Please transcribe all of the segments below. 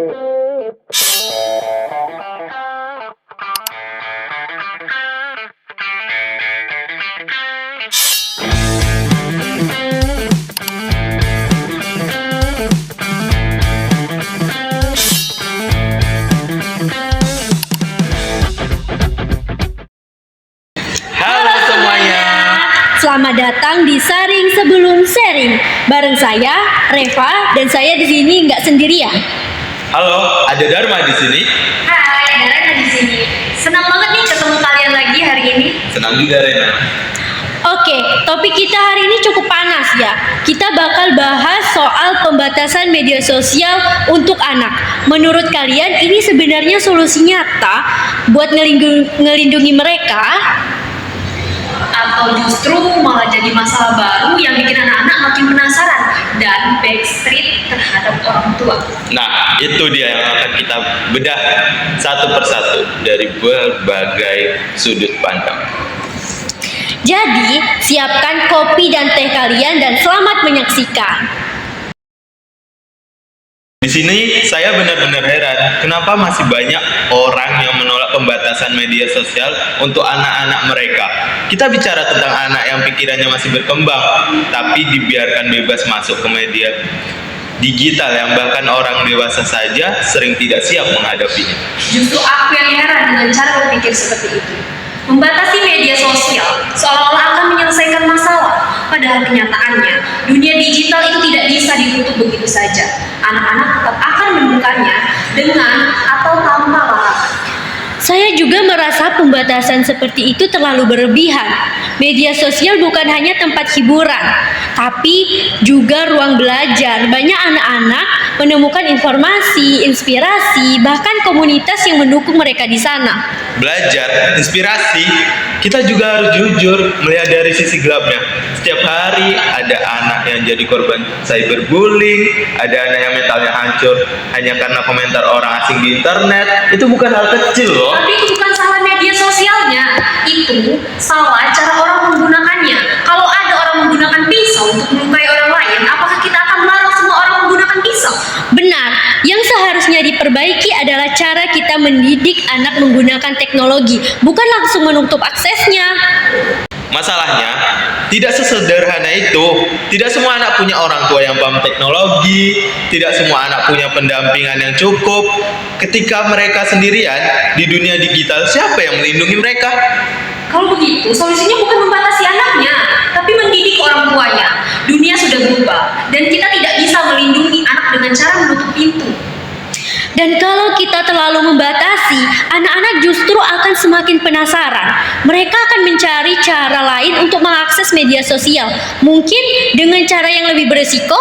Halo semuanya. Selamat datang di Sharing Sebelum Sharing. Bareng saya, Reva, dan saya di sini nggak sendirian. Halo, ada Dharma di sini. Hai, ada Rena di sini. Senang banget nih ketemu kalian lagi hari ini. Senang juga Rena. Oke, topik kita hari ini cukup panas ya. Kita bakal bahas soal pembatasan media sosial untuk anak. Menurut kalian ini sebenarnya solusi nyata buat ngelindungi mereka? Atau justru malah jadi masalah baru yang bikin anak-anak makin penasaran dan backstreet terhadap orang tua? Nah, itu dia yang akan kita bedah satu persatu dari berbagai sudut pandang. Jadi, siapkan kopi dan teh kalian dan selamat menyaksikan. Di sini saya benar-benar heran, kenapa masih banyak orang yang menolak pembatasan media sosial untuk anak-anak mereka. Kita bicara tentang anak yang pikirannya masih berkembang, tapi dibiarkan bebas masuk ke media digital yang bahkan orang dewasa saja sering tidak siap menghadapinya. Justru aku yang heran dengan cara berpikir seperti itu. Membatasi media sosial seolah-olah akan menyelesaikan masalah. Padahal kenyataannya, dunia digital itu tidak bisa ditutup begitu saja. Anak-anak tetap akan menemukannya dengan atau tanpa larangan. Saya juga merasa pembatasan seperti itu terlalu berlebihan. Media sosial bukan hanya tempat hiburan, tapi juga ruang belajar. Banyak anak-anak menemukan informasi, inspirasi, bahkan komunitas yang mendukung mereka di sana. Belajar, inspirasi, kita juga harus jujur melihat dari sisi gelapnya. Setiap hari ada anak yang jadi korban cyberbullying, ada anak yang mentalnya hancur hanya karena komentar orang asing di internet. Itu bukan hal kecil loh. Tapi itu bukan salah media sosialnya, itu salah cara orang menggunakannya. Kalau ada orang menggunakan pisau untuk melukai orang lain, apakah kita akan melarang semua orang menggunakan pisau? Benar, yang seharusnya diperbaiki adalah cara kita mendidik anak menggunakan teknologi, bukan langsung menutup aksesnya. Masalahnya, tidak sesederhana itu. Tidak semua anak punya orang tua yang paham teknologi, tidak semua anak punya pendampingan yang cukup. Ketika mereka sendirian di dunia digital, siapa yang melindungi mereka? Kalau begitu, solusinya bukan membatasi anaknya, tapi mendidik orang tuanya. Dunia sudah berubah, dan kita tidak bisa melindungi anak dengan cara menutup pintu. Dan kalau kita terlalu membatasi, anak-anak justru akan semakin penasaran. Mereka akan mencari cara lain untuk mengakses media sosial. Mungkin dengan cara yang lebih beresiko,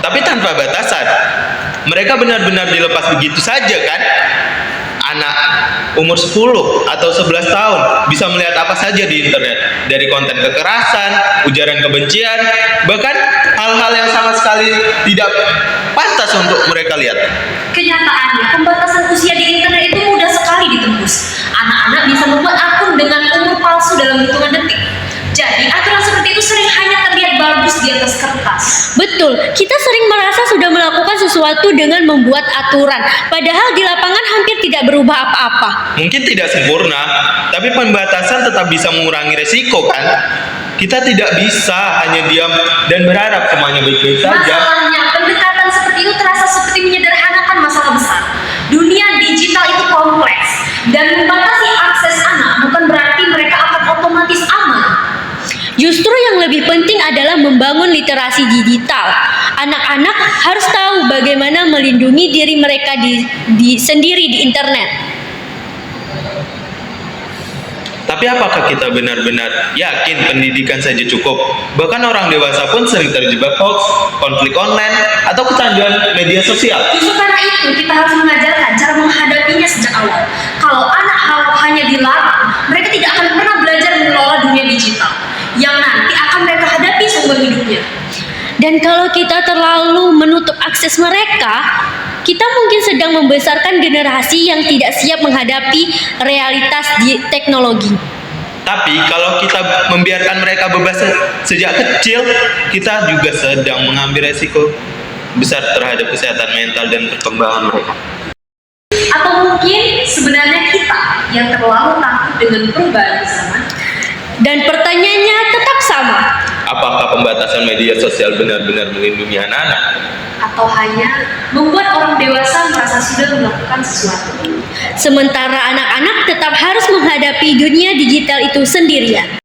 Tapi tanpa batasan. Mereka benar-benar dilepas begitu saja kan? Anak umur 10 atau 11 tahun bisa melihat apa saja di internet, dari konten kekerasan, ujaran kebencian, bahkan hal-hal yang sama sekali tidak pantas untuk mereka lihat. kenyataannya pembatasan usia di internet itu mudah sekali ditembus. Anak-anak bisa membuat akun dengan umur palsu dalam hitungan detik. Jadi aturan seperti itu sering hanya terlihat bagus di atas kertas. Betul, kita sering merasa sudah melakukan sesuatu dengan membuat aturan, padahal di lapangan hampir tidak berubah apa-apa. Mungkin tidak sempurna, tapi pembatasan tetap bisa mengurangi resiko kan? Kita tidak bisa hanya diam dan berharap semuanya baik-baik saja. Masalahnya, pendekatan seperti itu terasa seperti menyederhanakan masalah besar. Dunia digital itu kompleks, dan membatasi akses anak bukan berarti mereka akan otomatis aman. Justru yang lebih penting adalah membangun literasi digital. Anak-anak harus tahu bagaimana melindungi diri mereka sendiri di internet. Tapi apakah kita benar-benar yakin pendidikan saja cukup? Bahkan orang dewasa pun sering terjebak hoax, konflik online, atau kecanduan media sosial. Justru karena itu kita harus mengajarkan cara menghadapinya sejak awal. Kalau anak hanya dilarang, mereka tidak akan pernah belajar mengelola dunia digital yang nanti akan mereka hadapi seumur hidupnya. Dan kalau kita terlalu menutup akses mereka, kita mungkin sedang membesarkan generasi yang tidak siap menghadapi realitas di teknologi. Tapi kalau kita membiarkan mereka bebas sejak kecil, kita juga sedang mengambil resiko besar terhadap kesehatan mental dan perkembangan mereka. Atau mungkin sebenarnya kita yang terlalu takut dengan perubahan zaman? Dan pertanyaannya tetap sama. Apakah pembatasan media sosial benar-benar melindungi anak-anak? Atau hanya membuat orang dewasa merasa sudah melakukan sesuatu? Sementara anak-anak tetap harus menghadapi dunia digital itu sendirian.